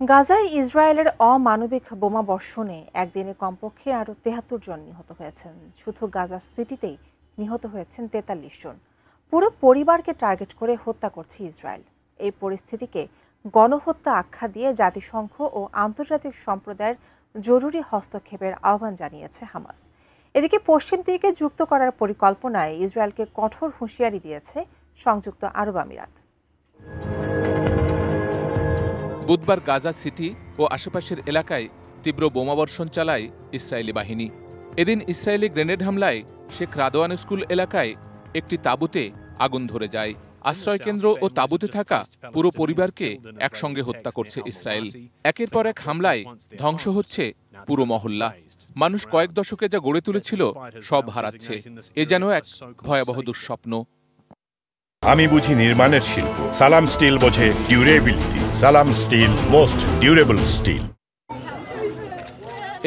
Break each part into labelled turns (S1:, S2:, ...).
S1: গাজায় ইসরায়েলের অমানবিক বোমাবর্ষণে একদিনে কমপক্ষে আরও ৭৩ জন নিহত হয়েছেন। শুধু গাজা সিটিতেই নিহত হয়েছেন ৪৩ জন। পুরো পরিবারকে টার্গেট করে হত্যা করছে ইসরায়েল। এই পরিস্থিতিকে গণহত্যা আখ্যা দিয়ে জাতিসংঘ ও আন্তর্জাতিক সম্প্রদায়ের জরুরি হস্তক্ষেপের আহ্বান জানিয়েছে হামাস। এদিকে পশ্চিম তীরকে যুক্ত করার পরিকল্পনায় ইসরায়েলকে কঠোর হুঁশিয়ারি দিয়েছে সংযুক্ত আরব আমিরাত।
S2: বুধবার গাজা সিটি ও আশেপাশের এলাকায় তীব্র বোমাবর্ষণ চালায় ইসরায়েলি বাহিনী। এদিন ইসরায়েলি গ্রেনেড হামলায় শেখ রাদওয়ান স্কুল এলাকায় একটি তাঁবুতে আগুন ধরে যায়। আশ্রয়কেন্দ্র ও তাঁবুতে থাকা পুরো পরিবারকে একসঙ্গে হত্যা করছে ইসরায়েল। একের পর এক হামলায় ধ্বংস হচ্ছে পুরো মহল্লা। মানুষ কয়েক দশকে যা গড়ে তুলেছিল সব হারাচ্ছে। এ যেন এক ভয়াবহ দুঃস্বপ্ন।
S3: আমি বুঝি নির্মাণের শিল্প, সালাম স্টিল বোঝে ডিউরেবিলিটি। সালাম স্টিল, মোস্ট ডিউরেবল স্টিল।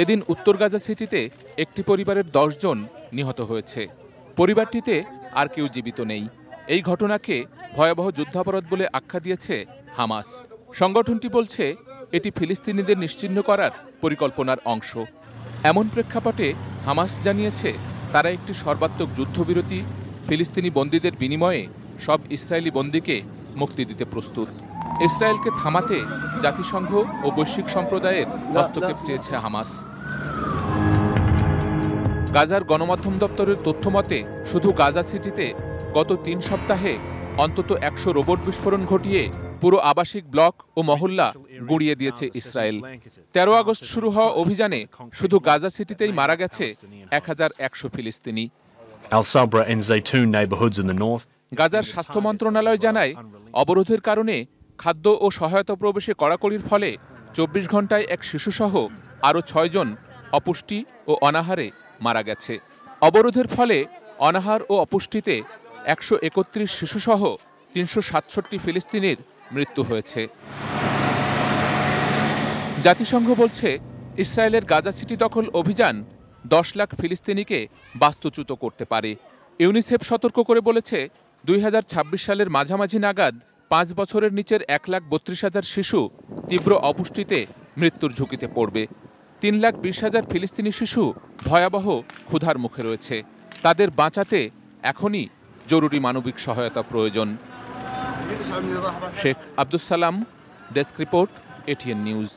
S2: এদিন উত্তর গাজা সিটিতে একটি পরিবারের ১০ জন নিহত হয়েছে। পরিবারটিতে আর কেউ জীবিত নেই। এই ঘটনাকে ভয়াবহ যুদ্ধাপরাধ বলে আখ্যা দিয়েছে হামাস। সংগঠনটি বলছে এটি ফিলিস্তিনিদের নিশ্চিহ্ন করার পরিকল্পনার অংশ। এমন প্রেক্ষাপটে হামাস জানিয়েছে তারা একটি সর্বাত্মক যুদ্ধবিরতি, ফিলিস্তিনি বন্দীদের বিনিময়ে সব ইসরায়েলি বন্দীকে মুক্তি দিতে প্রস্তুত। ইসরায়েলকে থামাতে জাতিসংঘ ও বৈশ্বিক সম্প্রদায়ের হস্তক্ষেপ চেয়েছে হামাস। গাজার গণমাধ্যম দপ্তরের তথ্যমতে শুধু গাজা সিটিতে গত ৩ সপ্তাহে অন্তত ১০০ রোবট বিস্ফোরণ ঘটিয়ে পুরো আবাসিক ব্লক ও মহল্লা গুঁড়িয়ে দিয়েছে ইসরায়েল। ১৩ আগস্ট শুরু হওয়া অভিযানে শুধু গাজা সিটিতেই মারা গেছে ১১০০ ফিলিস্তিনি। গাজার স্বাস্থ্য মন্ত্রণালয় জানায়, অবরোধের কারণে খাদ্য ও সহায়তা প্রবেশে কড়াকড়ির ফলে ২৪ ঘণ্টায় এক শিশুসহ আরও ৬ জন অপুষ্টি ও অনাহারে মারা গেছে। অবরোধের ফলে অনাহার ও অপুষ্টিতে ১৩১ শিশুসহ ৩৬৭ ফিলিস্তিনির মৃত্যু হয়েছে। জাতিসংঘ বলছে ইসরায়েলের গাজা সিটি দখল অভিযান ১০ লাখ ফিলিস্তিনিকে বাস্তুচ্যুত করতে পারে। ইউনিসেফ সতর্ক করে বলেছে ২০২৬ সালের মাঝামাঝি নাগাদ ৫ বছরের নিচের ১,৩২,০০০ শিশু তীব্র অপুষ্টিতে মৃত্যুর ঝুঁকিতে পড়বে। ৩,২০,০০০ ফিলিস্তিনি শিশু ভয়াবহ ক্ষুধার মুখে রয়েছে। তাদের বাঁচাতে এখনই জরুরি মানবিক সহায়তা প্রয়োজন। Sheikh Abdus Salam, desk report, ATN news.